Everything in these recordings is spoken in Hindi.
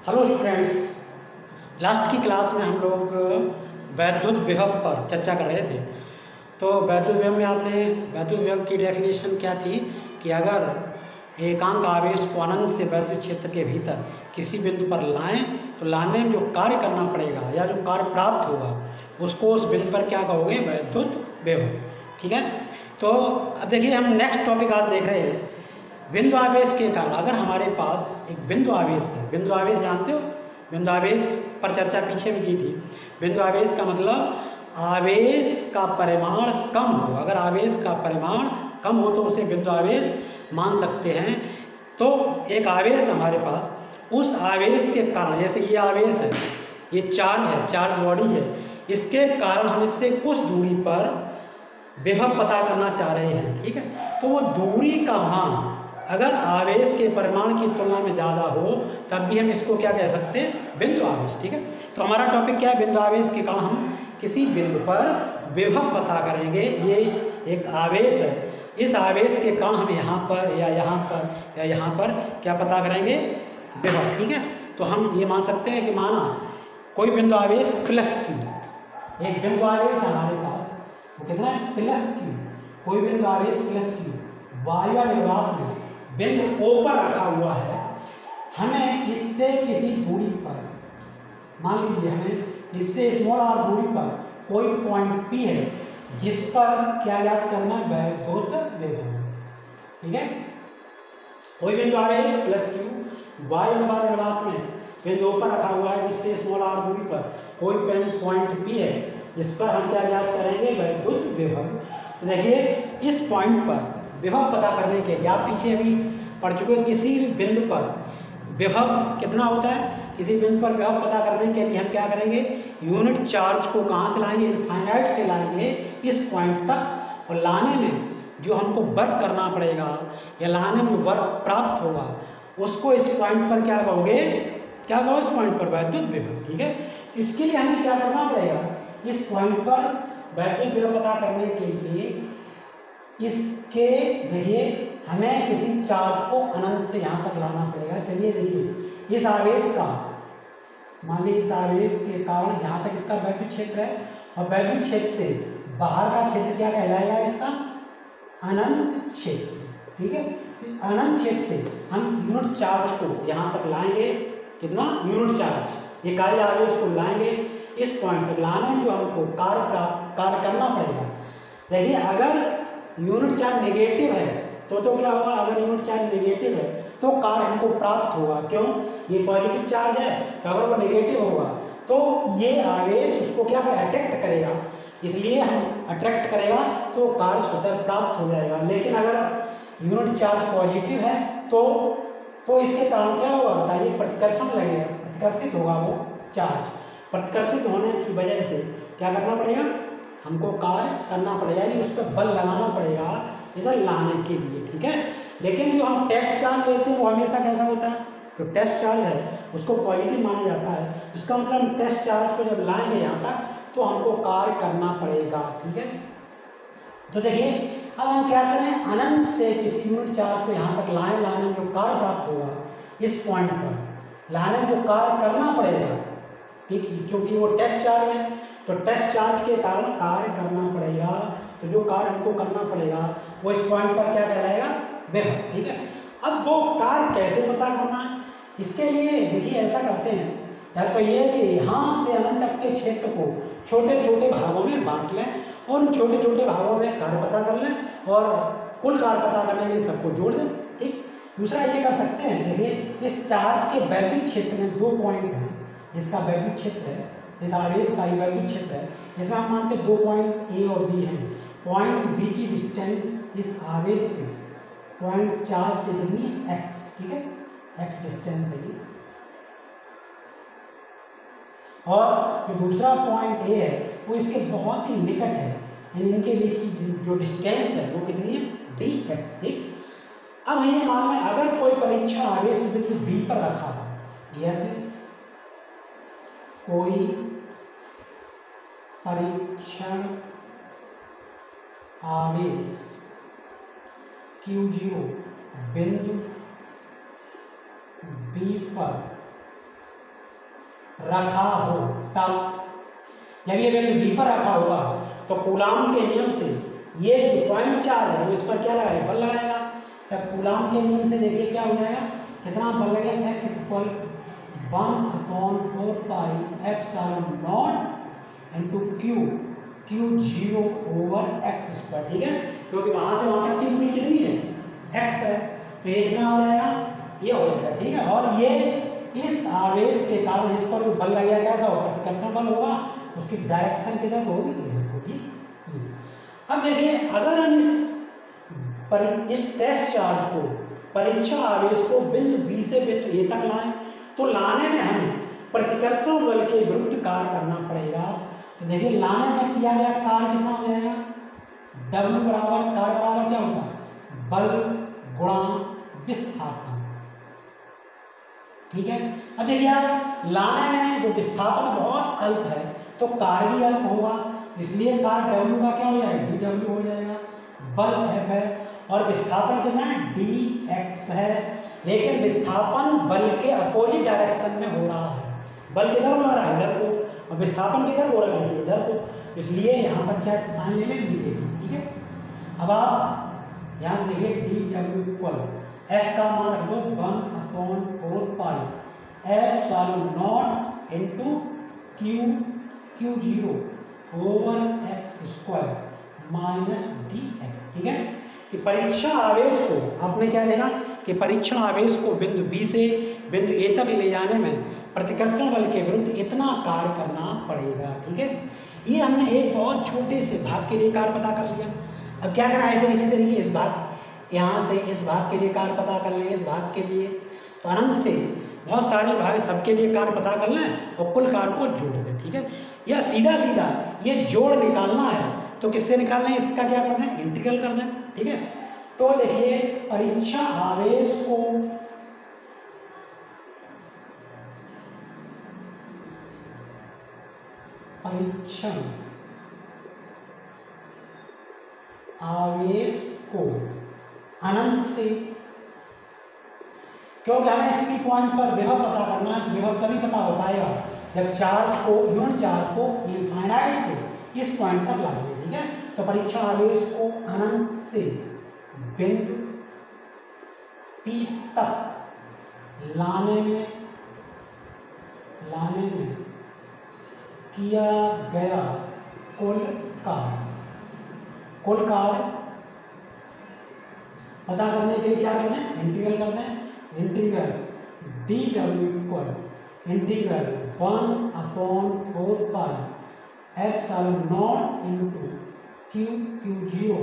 हेलो स्टूडेंट्स, लास्ट की क्लास में हम लोग वैद्युत विभव पर चर्चा कर रहे थे। तो वैद्युत विभव में आपने वैद्युत विभव की डेफिनेशन क्या थी कि अगर एकांक आवेश को अनंत से वैद्युत क्षेत्र के भीतर किसी बिंदु पर लाएं तो लाने में जो कार्य करना पड़ेगा या जो कार्य प्राप्त होगा उसको उस बिंदु पर क्या कहोगे, वैद्युत विभव। ठीक है। तो अब देखिए, हम नेक्स्ट टॉपिक आज देख रहे हैं बिंदु आवेश के कारण। अगर हमारे पास एक बिंदु आवेश है, बिंदु आवेश जानते हो, बिंदु आवेश पर चर्चा पीछे भी की थी। बिंदु आवेश का मतलब आवेश का परिमाण कम हो। अगर आवेश का परिमाण कम हो तो उसे बिंदु आवेश मान सकते हैं। तो एक आवेश हमारे पास, उस आवेश के कारण, जैसे ये आवेश है, ये चार्ज है, चार्ज बॉडी है, इसके कारण हम इससे कुछ दूरी पर विभव पता करना चाह रहे हैं। ठीक है। तो वो दूरी का मान अगर आवेश के परिमाण की तुलना में ज़्यादा हो तब भी हम इसको क्या कह सकते हैं, बिंदु आवेश। ठीक है। तो हमारा टॉपिक क्या है, बिंदु आवेश के कारण हम किसी बिंदु पर विभव पता करेंगे। ये एक आवेश है, इस आवेश के कारण हम यहाँ पर या यहाँ पर या यहाँ पर क्या पता करेंगे, विभव। ठीक है। तो हम ये मान सकते हैं कि माना कोई बिंदु आवेश प्लस क्यू, एक बिंदु आवेश हमारे पास, वो कितना है, प्लस क्यू। कोई बिंदु आवेश प्लस क्यू वायु निर्वात में बिंदु O पर रखा हुआ है। हमें इससे किसी दूरी पर, मान लीजिए हमें इससे स्मॉल r दूरी पर कोई पॉइंट P है जिस पर क्या ज्ञात करना है, वैद्युत विभव। ठीक है। कोई बिंदु आवेश प्लस क्यू वायु निर्वात में बिंदु O पर रखा हुआ है जिससे स्मॉल r दूरी पर कोई पॉइंट P है जिस पर हम क्या ज्ञात करेंगे, वैद्युत विभव। तो देखिए, इस पॉइंट पर विभव पता करने के लिए आप पीछे अभी पढ़ चुके हैं, किसी भी बिंदु पर विभव कितना होता है। किसी बिंदु पर विभव पता करने के लिए हम क्या करेंगे, यूनिट चार्ज को कहाँ से लाएंगे, इनफाइनाइट से लाएंगे इस पॉइंट तक। और लाने में जो हमको वर्क करना पड़ेगा या लाने में वर्क प्राप्त होगा उसको इस पॉइंट पर क्या कहोगे, क्या कहो, इस पॉइंट पर वैद्युत विभव। ठीक है। इसके लिए हमें क्या करना पड़ेगा, इस पॉइंट पर वैद्युत विभव पता करने के लिए इसके, देखिए, हमें किसी चार्ज को अनंत से यहाँ तक लाना पड़ेगा। चलिए देखिए, इस आवेश का, मान लीजिए इस आवेश के कारण यहाँ तक इसका वैद्युत क्षेत्र है और वैद्युत क्षेत्र से बाहर का क्षेत्र क्या कहलाएगा, इसका अनंत क्षेत्र। ठीक है। तो अनंत क्षेत्र से हम यूनिट चार्ज को यहाँ तक लाएंगे, कितना, यूनिट चार्ज, इकाई आवेश को लाएंगे इस पॉइंट तक। लाने में जो हमको कार्य करना पड़ेगा। देखिए, अगर यूनिट चार्ज नेगेटिव है तो क्या होगा, अगर यूनिट चार्ज नेगेटिव है तो कार्य हमको प्राप्त होगा। क्यों, ये पॉजिटिव चार्ज है, तो अगर वो नेगेटिव होगा तो ये आवेश उसको क्या अट्रैक्ट करेगा, इसलिए हम अट्रैक्ट करेगा तो कार्य स्वतः प्राप्त हो जाएगा। लेकिन अगर यूनिट चार्ज पॉजिटिव है तो इसके कारण क्या होगा, बताइए, प्रतिकर्षण लगेगा, प्रतिकर्षित होगा वो चार्ज। प्रतिकर्षित होने की वजह से क्या करना पड़ेगा, हमको कार्य करना पड़ेगा, यानी उस पर बल लगाना पड़ेगा इधर लाने के लिए। ठीक है। लेकिन जो हम टेस्ट चार्ज लेते हैं वो हमेशा कैसा होता है, जो टेस्ट चार्ज है उसको पॉजिटिव माना जाता है। इसका मतलब हम टेस्ट चार्ज को जब लाएंगे यहाँ तक तो हमको कार्य करना पड़ेगा। ठीक है। तो देखिए, अब हम क्या करें, अनंत से किसी यूनिट चार्ज को यहाँ तक लाने में जो कार्य प्राप्त होगा इस पॉइंट पर लाने में जो कार्य करना पड़ेगा, ठीक, क्योंकि वो टेस्ट चार्ज है तो टेस्ट चार्ज के कारण कार्य करना पड़ेगा। तो जो कार्य हमको करना पड़ेगा वो इस पॉइंट पर क्या कहलाएगा, विभव। ठीक है। अब वो कार्य कैसे पता करना है, इसके लिए देखिए ऐसा करते हैं, या तो ये कि यहाँ से अनंत तक के क्षेत्र को छोटे छोटे भागों में बांट लें और उन छोटे छोटे भागों में कार्य पता कर लें और कुल कार्य पता करने के लिए सबको जोड़ दें। ठीक। दूसरा ये कर सकते हैं, देखिए, इस चार्ज के वैद्युत क्षेत्र में 2 पॉइंट हैं, इसका वैद्युत क्षेत्र है, इस आवेश का ही वैद्युत क्षेत्र है। इसमें हम मानते हैं 2 पॉइंट ए और बी हैं। पॉइंट बी की डिस्टेंस इस आवेश से पॉइंट चार्ज से कितनी, x। ठीक है, x डिस्टेंस है ये। और जो दूसरा पॉइंट ए है वो इसके बहुत ही निकट है, यानी इनके बीच की जो डिस्टेंस है वो कितनी है, dx। ठीक। अब हमें मान लें अगर कोई परीक्षण आवेश बिंदु बी पर रखा हो, यह कोई परीक्षण आवेश Q0 बिंदु बी पर रखा हो तब, जब ये बिंदु बी पर रखा होगा तो कूलाम के नियम से ये जो पॉइंट चार्ज है वो इस पर क्या लगाएगा, बल लगाएगा। तब कूलाम के नियम से देखिए क्या हो जाएगा, कितना बल लगेगा, F equal 1/4 pi epsilon not into Q 0 over x square, ठीक है, क्योंकि वहां से वहां तक की दूरी कितनी है, x है, तो ये कितना हो जाएगा, ये हो जाएगा, ठीक है। और ये इस आवेश के कारण इस पर जो बल लगेगा कैसा होगा, प्रतिकर्षण बल होगा, उसकी डायरेक्शन किधर होगी, इधर होगी। अब देखिए अगर हम इस टेस्ट चार्ज को, परीक्षा आवेश को बिंदु बी से बिंदु ए तक लाएं तो लाने में हमें प्रतिकर्षण बल के विरुद्ध कार्य करना पड़ेगा। तो देखिए लाने में किया गया कार्य कितना हो जाएगा, W बराबर, कार्य बराबर क्या होता है, बल गुणा विस्थापन, ठीक है। अब देखिए आप लाने में जो विस्थापन बहुत अल्प है तो कार्य भी अल्प होगा, इसलिए कार्य W का क्या हो जाएगा, dW हो जाएगा, बल F है और विस्थापन कितना है, dx है, लेकिन विस्थापन बल के अपोजिट डायरेक्शन में हो रहा है, बल किधर हो रहा है, इधर को, और विस्थापन किधर हो रहा है, इधर को, इसलिए यहाँ पर क्या साइन ले लेंगे, ठीक है। अब आप यहाँ देखिए dW इक्वल F का मान रख दो 1/4 pi epsilon not into Q0 over x square minus dx, ठीक है। कि परीक्षा आवेश को आपने क्या लेना कि परीक्षण आवेश को बिंदु बी से बिंदु ए तक ले जाने में प्रतिकर्षण बल के विरुद्ध इतना कार्य करना पड़ेगा, ठीक है। ये हमने एक बहुत छोटे से भाग के लिए कार्य पता कर लिया। अब क्या करना है, ऐसे इसी तरीके इस भाग, यहाँ से इस भाग के लिए कार्य पता कर लें, इस भाग के लिए, तो अनंत से बहुत सारे भाग सबके लिए कार्य पता कर लें और कुल कार्य को जोड़ दें, ठीक है। या सीधा सीधा ये जोड़ निकालना है तो किससे निकालना है, इसका क्या करना है, इंटीग्रल कर दें, ठीक है। तो देखिए परीक्षा आवेश को परीक्षण आवेश को अनंत से, क्योंकि हमें इसी पॉइंट पर विभव पता करना है, तो विभव तभी पता हो पाएगा जब चार्ज को, यूनिट चार्ज को इनफाइनाइट से इस पॉइंट तक लाएंगे, ठीक है। तो परीक्षा आवेश को अनंत से बिंदु P तक लाने में किया गया कुल कार्य पता करने के लिए क्या करना है, इंटीग्रल करना है, integral dW equal integral 1/4 pi epsilon not into Q0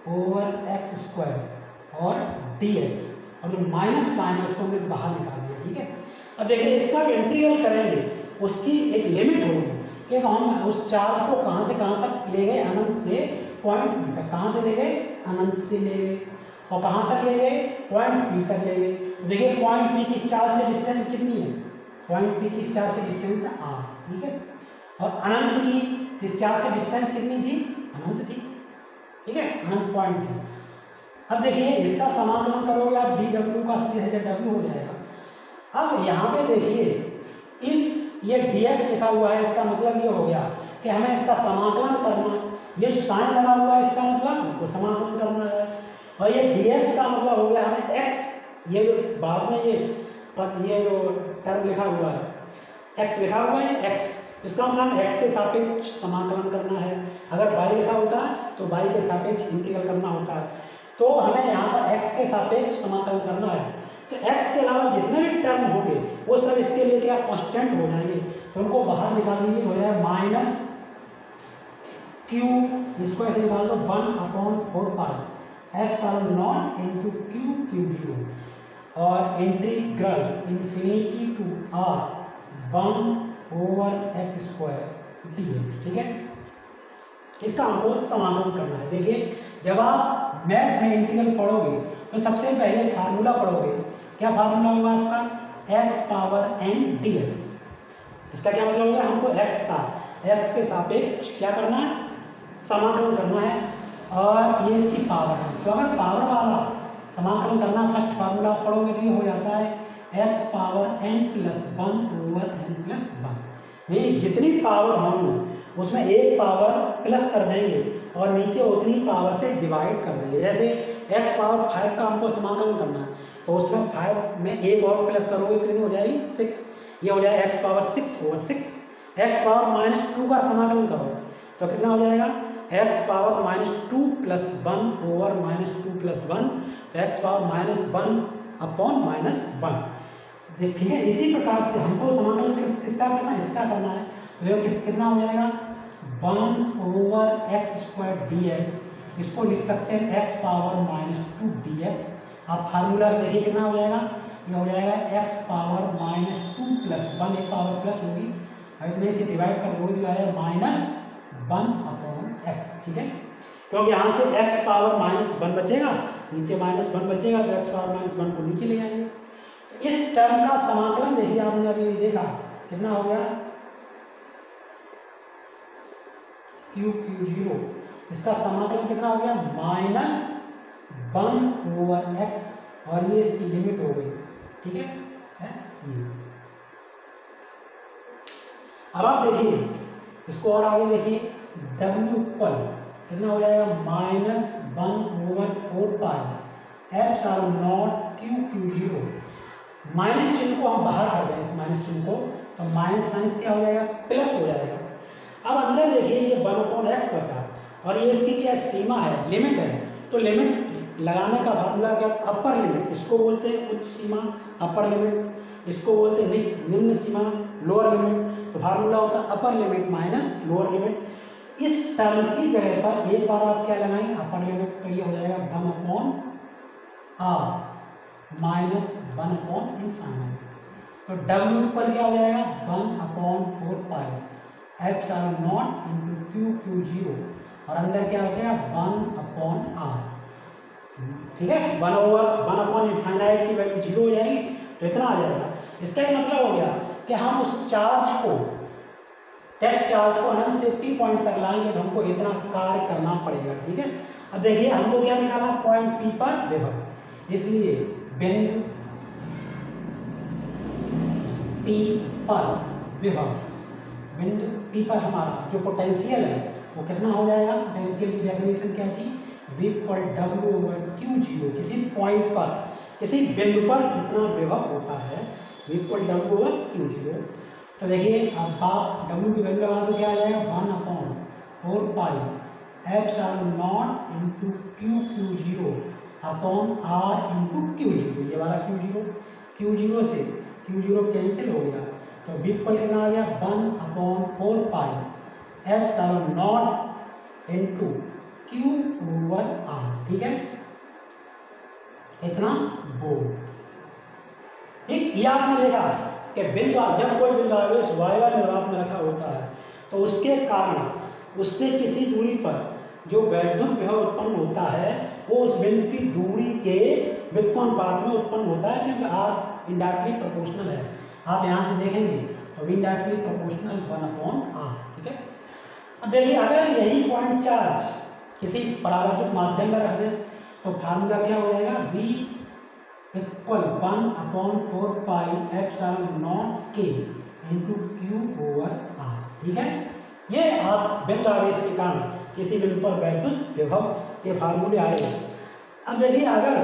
over x square और dx, और जो माइनस साइन है उसको हमने बाहर निकाल दिया, ठीक है। अब देखिए इसका इंटीग्रल करेंगे, उसकी एक लिमिट होगी कि हम उस चार्ज को कहाँ से कहाँ तक ले गए, अनंत से पॉइंट बी तक, कहाँ से ले गए, अनंत से ले गए, और कहाँ तक ले गए, पॉइंट बी तक ले गए। देखिए पॉइंट बी की इस चार्ज से डिस्टेंस कितनी है, पॉइंट बी की इस चार्ज से डिस्टेंस r, ठीक है, और अनंत की इस चार्ज से डिस्टेंस कितनी थी, अनंत थी, ठीक है, अनंत पॉइंट की। अब देखिए इसका समाकलन करोगे आप dW का सीधे W हो जाएगा। अब यहाँ पे देखिए इस ये dx लिखा हुआ है, इसका मतलब ये हो गया कि हमें इसका समाकलन करना है, ये साइन लगा हुआ है इसका मतलब हमको समाकलन करना है, और ये dx का मतलब हो गया हमें x, ये जो बाद में ये जो टर्म लिखा हुआ है x लिखा हुआ है x, इसका मतलब x के सापेक्ष समाकलन करना है। अगर y लिखा होता है तो y के सापेक्ष इंटीग्रल करना होता है, तो हमें यहाँ पर x के सापेक्ष समाकलन करना है। तो x के अलावा जितने भी टर्म होंगे वो सब इसके लिए क्या कांस्टेंट हो जाएंगे, तो उनको बाहर निकाल दीजिए, हो जाएगा माइनस q, इसको ऐसे निकाल दो 1/4 pi epsilon not into Q0 और integral infinity to r 1 over x square dx, ठीक है। इसका हमको समाकलन करना है। देखिए जब आप मैथ में इंटीग्रल पढ़ोगे तो सबसे पहले फार्मूला पढ़ोगे, क्या फार्मूला होगा आपका, x पावर n dx। इसका क्या मतलब होगा, हमको x का x के सापेक्ष क्या करना है, समाकलन करना है, और ये इसकी पावर है। तो अगर पावर वाला समाकलन करना फर्स्ट फार्मूला पढ़ोगे तो ये हो जाता है x power n plus one over n plus one. नहीं, जितनी पावर होंगी उसमें एक पावर प्लस कर देंगे और नीचे उतनी पावर से डिवाइड कर देंगे। जैसे एक्स पावर 5 का हमको समाकलन करना है, तो उसमें 5 में एक और प्लस करोगे तो कितनी हो जाएगी 6, ये हो जाएगा x power 6 over 6। X power -2 का समाकलन करो तो कितना हो जाएगा x power -2 plus 1 over -2 plus 1, तो एक्स पावर -1 अपॉन -1। ठीक है, इसी प्रकार से हमको समाकलन किसका करना है, इसका करना है, तो कितना हो जाएगा 1 over x square D x, इसको लिख सकते हैं एक्स पावर -2 डी एक्स। आप फार्मूला देखिए कितना हो जाएगा, ये हो जाएगा एक्स पावर -2 प्लस 1, एक पावर प्लस होगी, इतने से डिवाइड कर दो जो है -1 अपॉन एक्स। ठीक है, क्योंकि यहाँ से एक्स पावर -1 बचेगा, नीचे -1 बचेगा, तो एक्स पावर -1 को नीचे ले आएंगे। तो इस टर्म का समाकलन देखिए आपने अभी देखा कितना हो गया Q0, इसका समाकलन कितना हो गया -1 ओवर एक्स, और ये इसकी लिमिट हो गई। ठीक है, ये अब आप देखिए इसको और आगे देखिए, W इक्वल कितना हो जाएगा -1 over 4 pi epsilon not Q0। Minus चिन्ह को हम बाहर कर दें, इस माइनस चिन्ह को, तो माइनस माइनस क्या हो जाएगा प्लस हो जाएगा। अब अंदर देखिए ये 1/x बचा, और ये इसकी क्या सीमा है, लिमिट है, तो लिमिट लगाने का फार्मूला क्या, अपर लिमिट, इसको बोलते हैं उच्च सीमा अपर लिमिट, इसको बोलते हैं निम्न सीमा लोअर लिमिट। तो फार्मूला होता है upper limit minus lower limit. इस टर्म की जगह पर एक बार आप क्या लगाएंगे अपर लिमिट, तो ये हो जाएगा 1/r -1/∞। तो W पर क्या हो जाएगा 1/4 pi epsilon not into Q0, और अंदर क्या हो जाएगा 1/r। ठीक है, 1/∞ की वैल्यू 0 हो जाएगी, तो इतना आ जाएगा। इसका ये मतलब हो गया कि हम उस चार्ज को, टेस्ट चार्ज को अनंत से P पॉइंट तक लाएंगे, तो हमको इतना कार्य करना पड़ेगा। ठीक है, अब देखिए हमको क्या निकालना, पॉइंट P पर विभव, इसलिए बिंदु P पर विभव, बिंदु P पर हमारा जो पोटेंशियल है वो कितना हो जाएगा, पोटेंशियल की डेफिनेशन क्या थी, V equal W over Q0। किसी पॉइंट पर, किसी बिंदु पर इतना विभव होता है, V equal W over Q0। तो देखिए अब आप W की वैल्यू लगा तो क्या आ जाएगा 1/4 pi epsilon not into Q0 upon R into Q0। ये वाला Q0 से Q0 कैंसिल हो गया, तो V इक्वल कितना आ गया 1/4 pi epsilon not into Q over R। ठीक है, इतना बोल। ठीक, ये आपने देखा कि बिंदु, जब कोई बिंदु आवेश y अनुपात में रखा होता है, तो उसके कारण उससे किसी दूरी पर जो वैद्युत विभव उत्पन्न होता है वो उस बिंदु की दूरी के व्युत्क्रमानुपात में उत्पन्न होता है, क्योंकि R इनडायरेक्टली प्रोपोर्शनल है। आप यहाँ से देखेंगे तो इनडायरेक्टली प्रोपोर्शनल 1/r। ठीक है, अब देखिए अगर यही पॉइंट चार्ज किसी परावर्तित माध्यम में रख दें तो फार्मूला क्या हो जाएगा, V equal 1/4 pi epsilon not K into Q over R। ठीक है, ये आप बिंदु आवेश के कारण किसी बिंदु पर वैद्युत विभव के फार्मूले आए। अब देखिए अगर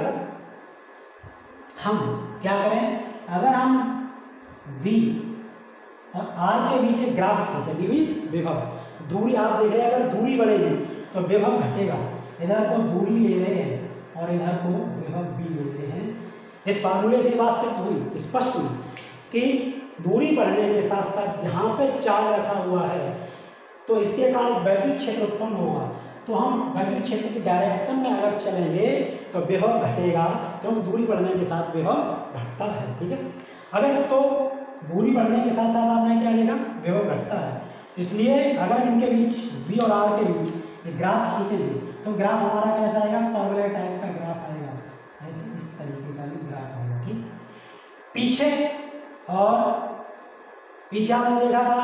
हम क्या करें, अगर हम V और R के बीच ग्राफ खींचें, विभव दूरी, आप देख रहे हैं अगर दूरी बढ़ेगी तो विभव घटेगा। इधर को दूरी ले रहे हैं और इधर को विभव भी ले रहे हैं। इस फार्मूले से बात सिद्ध हुई, स्पष्ट हुई कि दूरी बढ़ने के साथ साथ जहाँ पे चार्ज रखा हुआ है तो इसके कारण वैद्युत क्षेत्र उत्पन्न होगा। तो हम वैद्युत क्षेत्र की डायरेक्शन में अगर चलेंगे तो विभव घटेगा, क्योंकि दूरी बढ़ने के साथ विभव घटता है। ठीक है, अगर तो दूरी बढ़ने के साथ साथ आपने क्या देखा, विभव घटता है। इसलिए अगर इनके बीच V और R के बीच एक ग्राफ खींचेंगे तो ग्राफ हमारा कैसा आएगा, पैरेलल टाइप का ग्राफ आएगा, ऐसे इस तरीके का ग्राफ आएगा। ठीक, पीछे आपने देखा था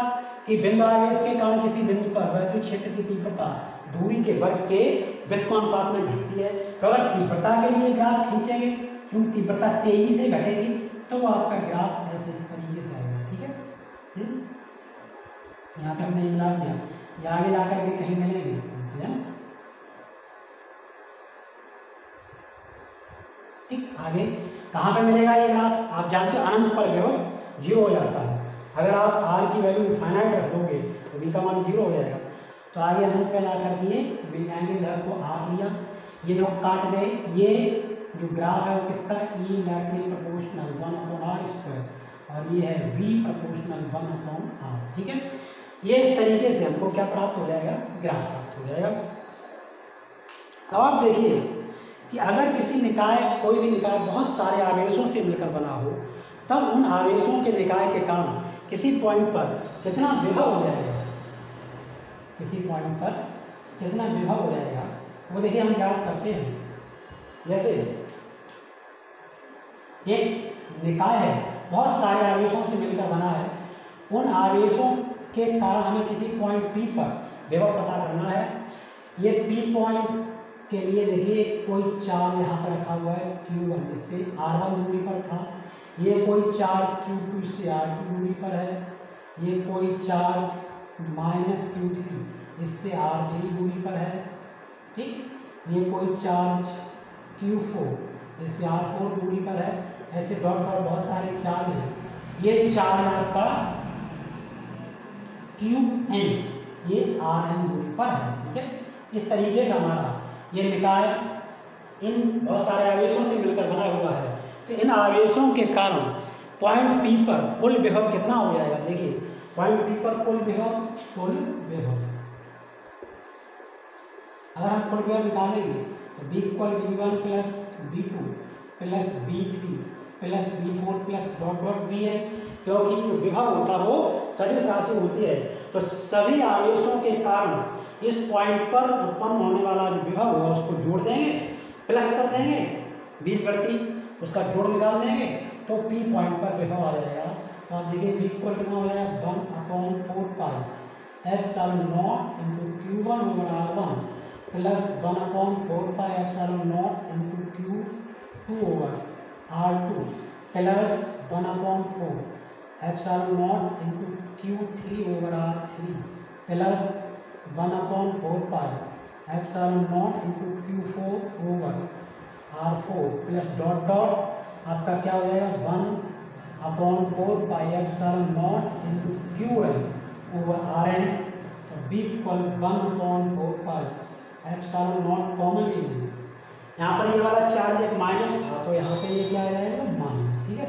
कि बिंदु आवेश के कारण किसी बिंदु पर वैद्युत क्षेत्र की तीव्रता दूरी के वर्ग के व्युत्क्रमानुपात में घटती है। तो अगर तीव्रता के लिए ग्राफ खींचेंगे, क्योंकि तीव्रता तेजी से घटेगी तो वो आपका ग्राफ ऐसे इस तरीके से आएगा। ठीक है, यहाँ पे हमने मिला दिया, ये आगे ला करके कहीं मिलेंगे है। ठीक, आगे कहाँ पे मिलेगा ये ग्राफ? आप जानते हो अनंत पर विभव 0 हो जाता है। अगर आप r की वैल्यू इनफाइनाइट रख दोगे तो v का मान 0 हो जाएगा। तो आगे अनंत पे ला करके मिल जाएंगे, इधर को r लिया, ये लोग काट गए। ये जो ग्राफ है वो किसका? e डायरेक्टली प्रोपोर्शनल 1/r², और ये है v प्रोपोर्शनल 1/r। ठीक है, ये इस तरीके से हमको क्या प्राप्त हो जाएगा? ग्राफ प्राप्त हो जाएगा। अब आप देखिए कि अगर किसी निकाय, कोई भी निकाय बहुत सारे आवेशों से मिलकर बना हो, तब उन आवेशों के निकाय के कारण किसी पॉइंट पर कितना विभव हो जाएगा, किसी पॉइंट पर कितना विभव हो जाएगा वो देखिए हम ज्ञात करते हैं। जैसे एक निकाय है, बहुत सारे आवेशों से मिलकर बना है, उन आवेशों के कारण हमें किसी पॉइंट P पर विभव पता करना है। ये P पॉइंट के लिए देखिए कोई चार्ज यहाँ पर रखा हुआ है Q1, इससे R1 दूरी पर था। ये कोई चार्ज Q2 इससे R2 दूरी पर है। ये कोई चार्ज -Q3 इससे R3 दूरी पर है। ठीक, ये कोई चार्ज Q4 इससे R4 दूरी पर है। ऐसे डॉट डॉट बहुत सारे चार्ज हैं। ये चार्ज आपका Qn ये Rn दूरी पर है। ठीक है, इस तरीके से हमारा ये निकाय इन बहुत सारे आवेशों से मिलकर बना हुआ है। तो इन आवेशों के कारण पॉइंट P पर कुल विभव कितना हो जाएगा? देखिए पॉइंट P पर कुल विभव अगर हम कुल विभव निकालेंगे तो B = V1 + V2 + V3 + V4 + dot dot Vn, क्योंकि जो विभव होता है वो सदिश राशि होती है। तो सभी आवेशों के कारण इस पॉइंट पर उत्पन्न होने वाला जो विभव होगा उसको जोड़ देंगे, प्लस कर देंगे, बीजगणितीय उसका जोड़ निकाल देंगे, तो P पॉइंट पर विभव आ जाएगा। तो आप देखिए V इक्वल कितना हो जाएगा? 1/4 पाई ε0 × Q1/R1 प्लस 1/4 पाई ε0 × Q2/R2 प्लस 1/4 ε0 × Q3/R3 प्लस 1/4 पाई ε0 × Q4/R4 प्लस डॉट डॉट आपका क्या हो जाएगा? 1/4 पाई ε0 × Qn/Rn। तो B = 1/4 पाई ε0 कॉमन ले लेंगे। यहाँ पर ये वाला चार्ज एक माइनस था, तो यहाँ पे ये क्या आ जाएगा? माइनस। ठीक है,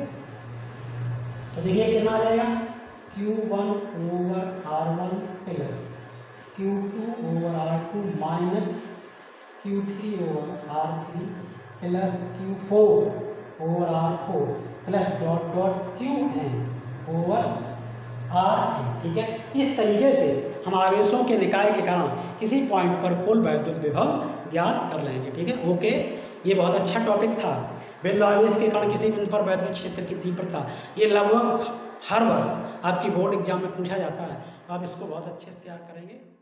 तो देखिए कितना आ जाएगा? Q1/R1 plus Q2/R2 minus Q3/R3 plus Q4/R4 plus dot dot Qn/Rn। ठीक है, इस तरीके से हम आवेशों के निकाय के कारण किसी पॉइंट पर कुल वैद्युत विभव ज्ञात कर लेंगे। ठीक है, ओके, ये बहुत अच्छा टॉपिक था। बिंदु आवेश के कारण किसी बिंदु पर वैद्युत क्षेत्र की तीव्रता, ये लगभग हर वर्ष आपकी बोर्ड एग्जाम में पूछा जाता है, तो आप इसको बहुत अच्छे से तैयार करेंगे।